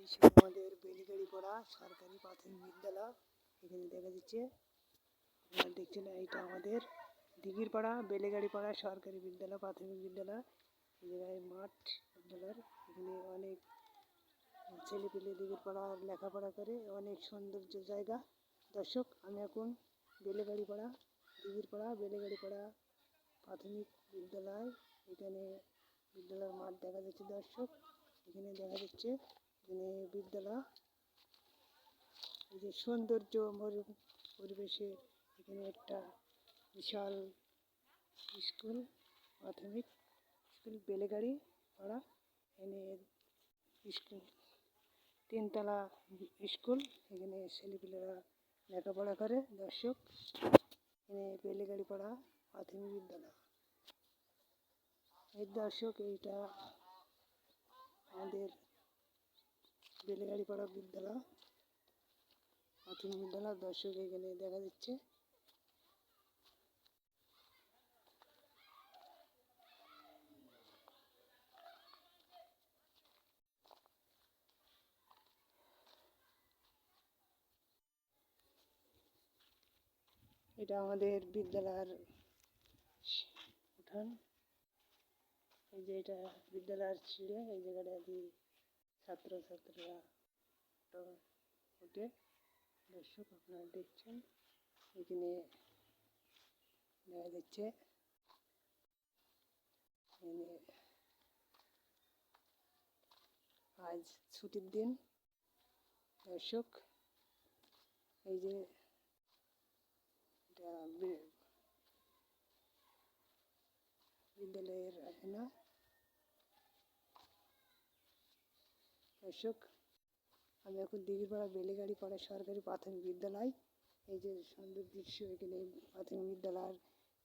এই ছিল আমাদের বেলিগাড়িপাড়া সরকারি প্রাথমিক বিদ্যালয়। এখানে দেখা যাচ্ছে, আপনারা দেখছেন, এইটা আমাদের দিঘিরপাড়া বেলিগাড়িপাড়া সরকারি বিদ্যালয় প্রাথমিক বিদ্যালয়। এই জায়গায় মাঠ বিদ্যালয়ের, এখানে অনেক ছেলেপেলে দিঘিরপাড়া লেখাপড়া করে, অনেক সৌন্দর্য জায়গা। দর্শক, আমি এখন বেলিগাড়িপাড়া দিঘিরপাড়া বেলিগাড়িপাড়া প্রাথমিক বিদ্যালয়, এখানে বিদ্যালয়ের মাঠ দেখা যাচ্ছে। দর্শক, এখানে দেখা যাচ্ছে বিদ্যালয়, এই যে সৌন্দর্য পরিবেশে এখানে একটা বিশাল স্কুল, প্রাথমিক স্কুল বেলিগাড়িপাড়া। এখানে স্কুল তিনতলা স্কুল, এখানে ছেলেপেলেরা লেখাপড়া করে। দর্শক, এখানে বেলিগাড়িপাড়া প্রাথমিক বিদ্যালয়। এই দর্শক, এইটা আমাদের বেলিগাড়িপাড়া বিদ্যালয় প্রাথমিক বিদ্যালয়। দর্শক, এখানে দেখা যাচ্ছে এটা আমাদের বিদ্যালয়ের উঠান। এই যে এটা বিদ্যালয়ের ছিঁড়ে, এই জায়গাটা দিয়ে ছাত্রছাত্রীরা ওঠে। দর্শক, আপনারা দেখছেন, এখানে দেখা যাচ্ছে আজ ছুটির দিন। দর্শক, এই যে এটা বিদ্যালয়ের আয়না। দর্শক, আমি এখন দিঘিরপাড়া বেলিগাড়িপাড়া সরকারি প্রাথমিক বিদ্যালয়। এই যে সুন্দর দৃশ্য, এখানে প্রাথমিক বিদ্যালয়ের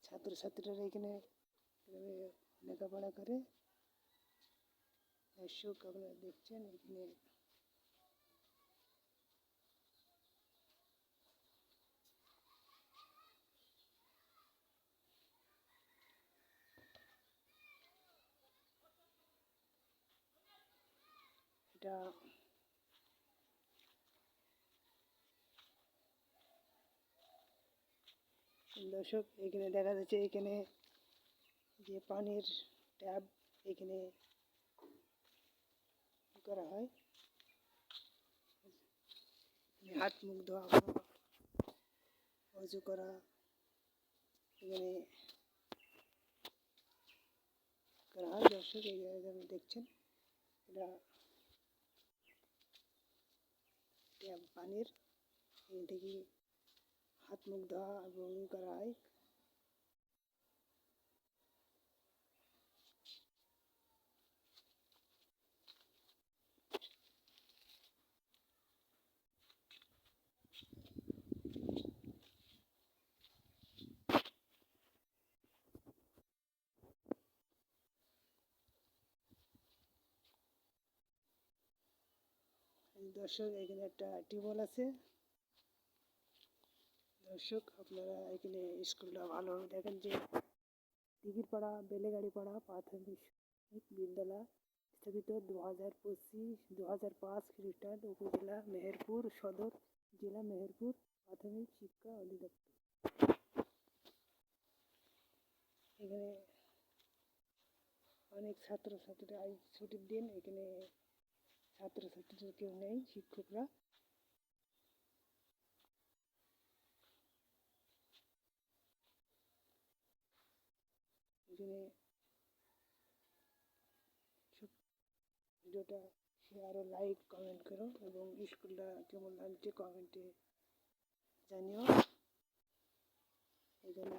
ছাত্রছাত্রীরা এখানে লেখাপড়া করে। দর্শক, আপনারা দেখছেন, এখানে এটা দর্শক, এখানে দেখা যাচ্ছে, এখানে যে পানির ট্যাপ এখানে করা হয়, হাত মুখ ধোয়া, অজু করা, এখানে করা হয়। দর্শক, এই জায়গায় দেখছেন, এটা ট্যাপ পানির, এখান থেকে হাত মুখ ধোয়া এবং করা হয়। দর্শক, এখানে একটা টিউবওয়েল আছে। দর্শক, আপনারা এখানে স্কুলটা ভালোভাবে দেখেন, যে দিঘিরপাড়া বেলিগাড়িপাড়া প্রাথমিক বিদ্যালয় স্থাপিত 2005 খ্রিস্টাব্দ, উপজেলা মেহেরপুর সদর, জেলা মেহেরপুর, প্রাথমিক শিক্ষা অধিদপ্তর। এখানে অনেক ছাত্রছাত্রীরা, আজ ছুটির দিন, এখানে ছাত্রছাত্রীরা কেউ নেই, শিক্ষকরা। এখানে ভিডিওটা শেয়ার ও লাইক কমেন্ট করো, এবং স্কুলটা কেমন লাগছে কমেন্টে জানিও। এখানে